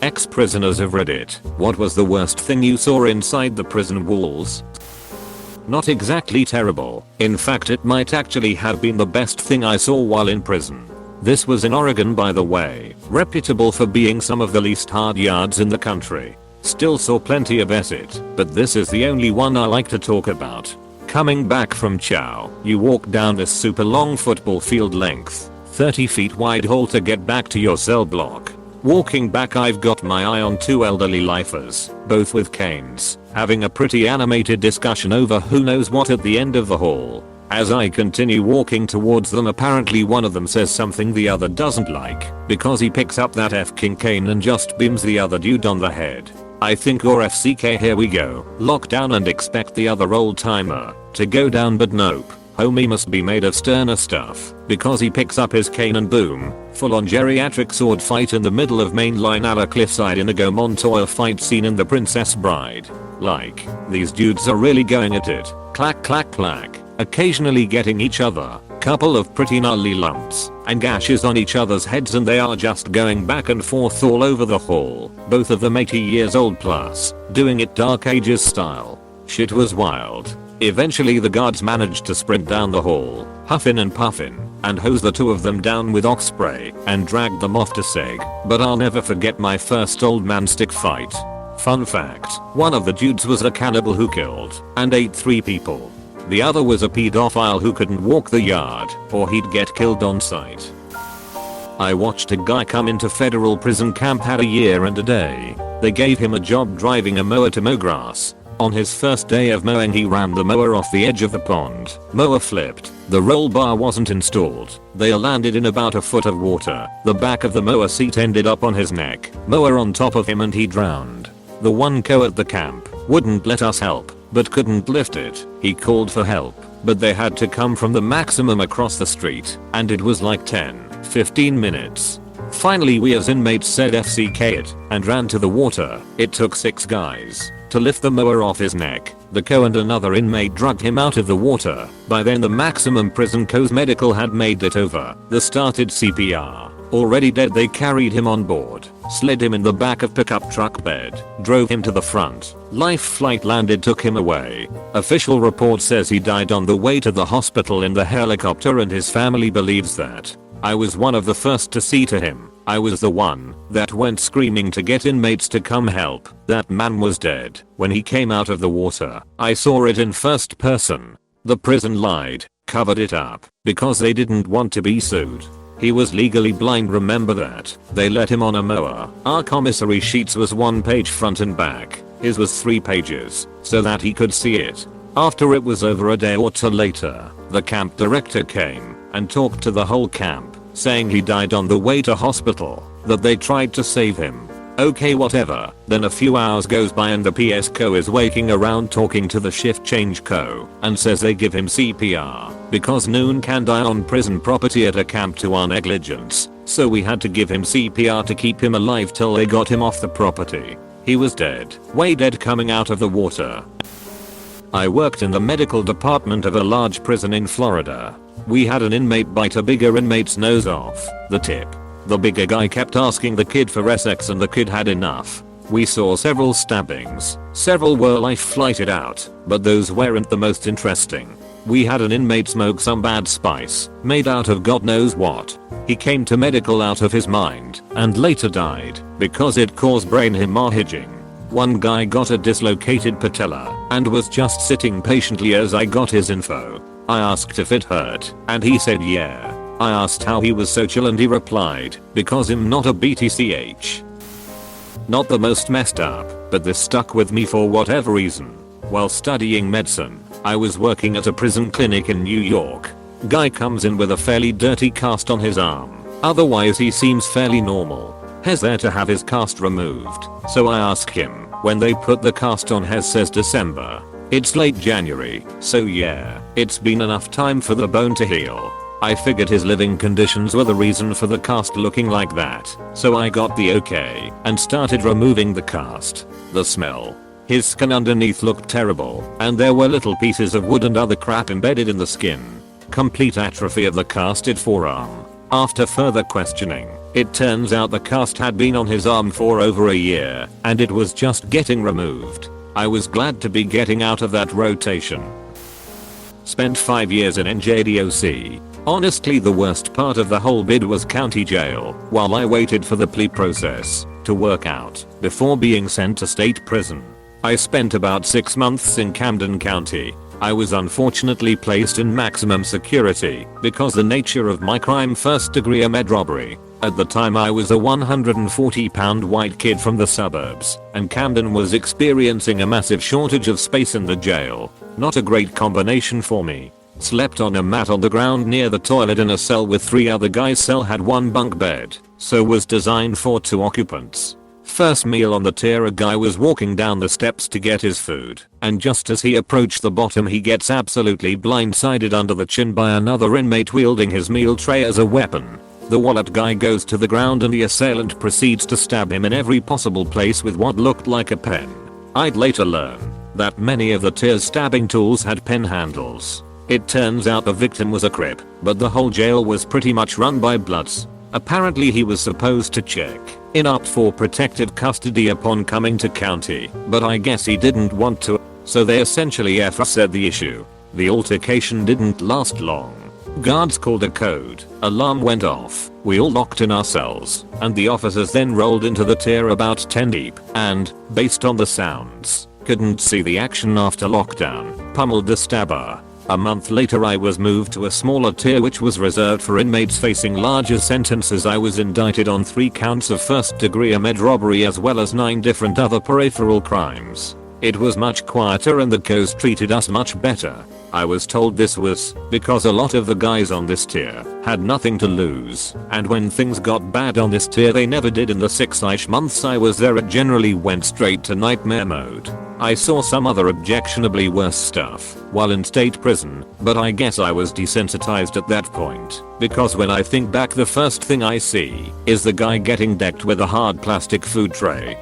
Ex-prisoners of Reddit, what was the worst thing you saw inside the prison walls? Not exactly terrible. In fact, it might actually have been the best thing I saw while in prison. This was in Oregon, by the way, reputable for being some of the least hard yards in the country. Still saw plenty of it, but this is the only one I like to talk about. Coming back from chow, you walk down this super long football field length, 30 feet wide hall to get back to your cell block. Walking back, I've got my eye on two elderly lifers, both with canes, having a pretty animated discussion over who knows what at the end of the hall. As I continue walking towards them, apparently one of them says something the other doesn't like, because he picks up that f-king cane and just beams the other dude on the head. I think or FCK, here we go, lock down and expect the other old timer to go down, but nope. Homie must be made of sterner stuff, because he picks up his cane and boom, full on geriatric sword fight in the middle of mainline Ala cliffside in a Go Montoya fight scene in The Princess Bride. Like, these dudes are really going at it, clack clack clack, occasionally getting each other, couple of pretty gnarly lumps and gashes on each other's heads, and they are just going back and forth all over the hall, both of them 80 years old plus, doing it Dark Ages style. Shit was wild. Eventually the guards managed to sprint down the hall, huffin' and puffin', and hose the two of them down with ox spray and dragged them off to seg, but I'll never forget my first old man stick fight. Fun fact, one of the dudes was a cannibal who killed and ate 3 people. The other was a pedophile who couldn't walk the yard or he'd get killed on sight. I watched a guy come into federal prison camp, had a year and a day. They gave him a job driving a mower to mow grass. On his first day of mowing, he ran the mower off the edge of the pond. Mower flipped. The roll bar wasn't installed. They landed in about a foot of water. The back of the mower seat ended up on his neck. Mower on top of him and he drowned. The one co at the camp wouldn't let us help, but couldn't lift it. He called for help, but they had to come from the maximum across the street, and it was like 10-15 minutes. Finally we as inmates said FCK it and ran to the water. It took 6 guys to lift the mower off his neck. The co and another inmate dragged him out of the water. By then the maximum prison co's medical had made it over. They started CPR. Already dead, they carried him on board, slid him in the back of pickup truck bed, drove him to the front. Life flight landed, took him away. Official report says he died on the way to the hospital in the helicopter, and his family believes that. I was one of the first to see to him. I was the one that went screaming to get inmates to come help. That man was dead when he came out of the water. I saw it in first person. The prison lied, covered it up, because they didn't want to be sued. He was legally blind, remember that. They let him on a mower. Our commissary sheets was 1 page front and back. His was 3 pages, so that he could see it. After it was over, a day or 2 later, the camp director came and talked to the whole camp, saying he died on the way to hospital, that they tried to save him. Okay, whatever. Then a few hours goes by and the PS co is waking around talking to the shift change co and says they give him CPR because noon can die on prison property at a camp to our negligence, so we had to give him CPR to keep him alive till they got him off the property. He was dead, way dead, coming out of the water. I worked in the medical department of a large prison in Florida. We had an inmate bite a bigger inmate's nose off the tip. The bigger guy kept asking the kid for sex and the kid had enough. We saw several stabbings. Several were life flighted out, but those weren't the most interesting. We had an inmate smoke some bad spice, made out of God knows what. He came to medical out of his mind, and later died, because it caused brain hemorrhaging. One guy got a dislocated patella, and was just sitting patiently as I got his info. I asked if it hurt, and he said yeah. I asked how he was so chill and he replied, because I'm not a BTCH. Not the most messed up, but this stuck with me for whatever reason. While studying medicine, I was working at a prison clinic in New York. Guy comes in with a fairly dirty cast on his arm. Otherwise he seems fairly normal. He's there to have his cast removed, so I ask him when they put the cast on. Hez says December. It's late January, so yeah, it's been enough time for the bone to heal. I figured his living conditions were the reason for the cast looking like that, so I got the okay and started removing the cast. The smell. His skin underneath looked terrible, and there were little pieces of wood and other crap embedded in the skin. Complete atrophy of the casted forearm. After further questioning, it turns out the cast had been on his arm for over a year, and it was just getting removed. I was glad to be getting out of that rotation. Spent 5 years in NJDOC. Honestly, the worst part of the whole bid was county jail, while I waited for the plea process to work out before being sent to state prison. I spent about 6 months in Camden County. I was unfortunately placed in maximum security because the nature of my crime, first degree armed robbery. At the time I was a 140-pound white kid from the suburbs, and Camden was experiencing a massive shortage of space in the jail. Not a great combination for me. Slept on a mat on the ground near the toilet in a cell with 3 other guys. Cell had 1 bunk bed, so was designed for 2 occupants. First meal on the tier, a guy was walking down the steps to get his food, and just as he approached the bottom he gets absolutely blindsided under the chin by another inmate wielding his meal tray as a weapon. The wallet guy goes to the ground and the assailant proceeds to stab him in every possible place with what looked like a pen. I'd later learn that many of the tier's stabbing tools had pen handles. It turns out the victim was a crip, but the whole jail was pretty much run by bloods. Apparently he was supposed to check in up for protective custody upon coming to county, but I guess he didn't want to, so they essentially said the issue. The altercation didn't last long. Guards called a code, alarm went off, we all locked in our cells, and the officers then rolled into the tier about 10 deep, and, based on the sounds, couldn't see the action after lockdown, pummeled the stabber. A month later I was moved to a smaller tier which was reserved for inmates facing larger sentences. I was indicted on 3 counts of first degree armed robbery as well as 9 different other peripheral crimes. It was much quieter and the coast treated us much better. I was told this was because a lot of the guys on this tier had nothing to lose, and when things got bad on this tier they never did. In the 6-ish months I was there it generally went straight to nightmare mode. I saw some other objectionably worse stuff while in state prison, but I guess I was desensitized at that point, because when I think back the first thing I see is the guy getting decked with a hard plastic food tray.